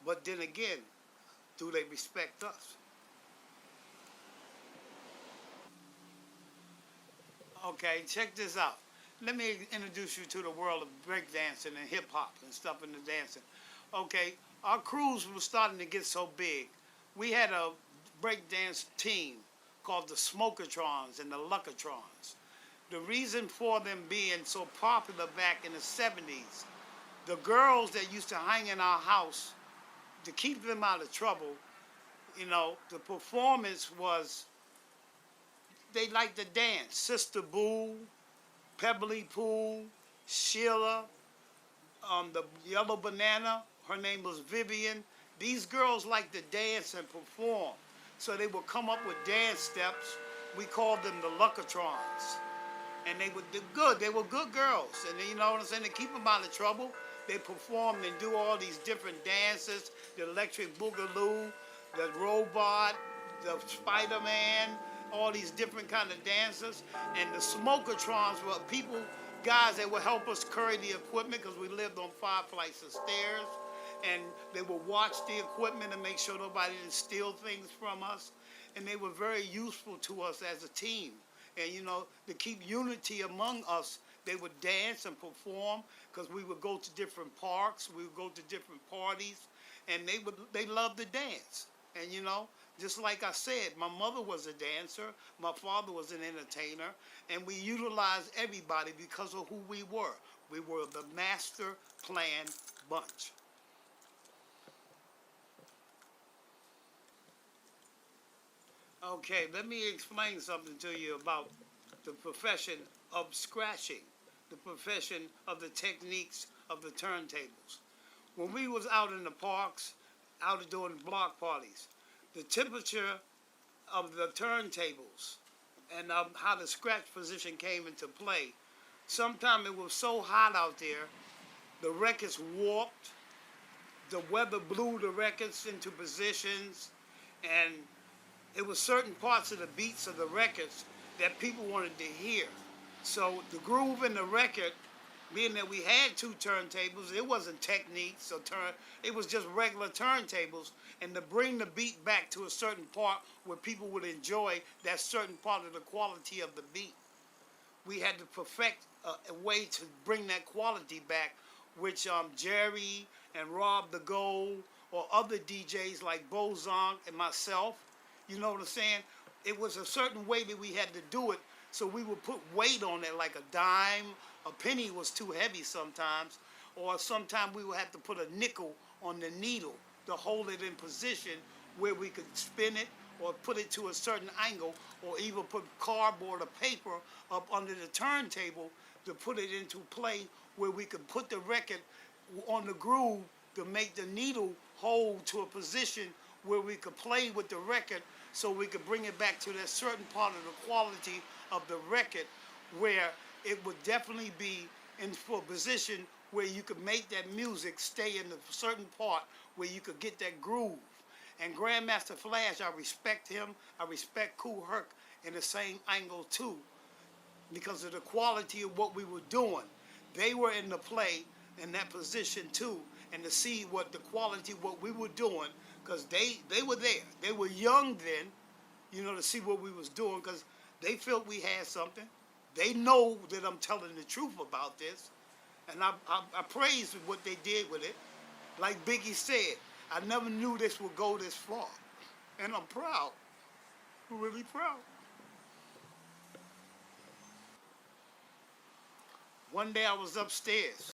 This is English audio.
But then again, do they respect us? Okay, check this out. Let me introduce you to the world of breakdancing and hip-hop and stuff in the dancing. Okay, our crews were starting to get so big. We had a breakdance team called the Smoketrons and the Luckatrons. The reason for them being so popular back in the 70s, the girls that used to hang in our house, to keep them out of trouble, you know, the performance was, they liked to dance. Sister Boo, Pebbly Pool, Sheila, the Yellow Banana, her name was Vivian. These girls liked to dance and perform. So they would come up with dance steps. We called them the Luckatrons. And they were good. They were good girls. And you know what I'm saying? To keep them out of trouble, they performed and do all these different dances, the electric boogaloo, the robot, the Spider-Man, all these different kind of dances. And the Smoketrons were people, guys that would help us carry the equipment because we lived on 5 flights of stairs. And they would watch the equipment and make sure nobody didn't steal things from us. And they were very useful to us as a team. And, you know, to keep unity among us, they would dance and perform because we would go to different parks, we would go to different parties, and they loved to dance. And, you know, just like I said, my mother was a dancer, my father was an entertainer, and we utilized everybody because of who we were. We were the master plan bunch. Okay, let me explain something to you about the profession of scratching, the profession of the techniques of the turntables. When we was out in the parks, out doing block parties, the temperature of the turntables and how the scratch position came into play, sometimes it was so hot out there, the records warped, the weather blew the records into positions, and it was certain parts of the beats of the records that people wanted to hear. So the groove in the record, being that we had 2 turntables, it wasn't techniques or it was just regular turntables. And to bring the beat back to a certain part where people would enjoy that certain part of the quality of the beat, we had to perfect a way to bring that quality back, which Jerry and Rob the Gold or other DJs like Bozonk and myself, you know what I'm saying? It was a certain way that we had to do it, so we would put weight on it like a dime. A penny was too heavy sometimes, or sometimes we would have to put a nickel on the needle to hold it in position where we could spin it or put it to a certain angle, or even put cardboard or paper up under the turntable to put it into play where we could put the record on the groove to make the needle hold to a position where we could play with the record so we could bring it back to that certain part of the quality of the record where it would definitely be in for a position where you could make that music stay in a certain part where you could get that groove. And Grandmaster Flash, I respect him. I respect Kool Herc in the same angle too, because of the quality of what we were doing. They were in the play in that position too, and to see what the quality of what we were doing, because they were there. They were young then, you know, to see what we was doing, because they felt we had something. They know that I'm telling the truth about this, and I praise what they did with it. Like Biggie said, I never knew this would go this far, and I'm proud. I'm really proud. One day I was upstairs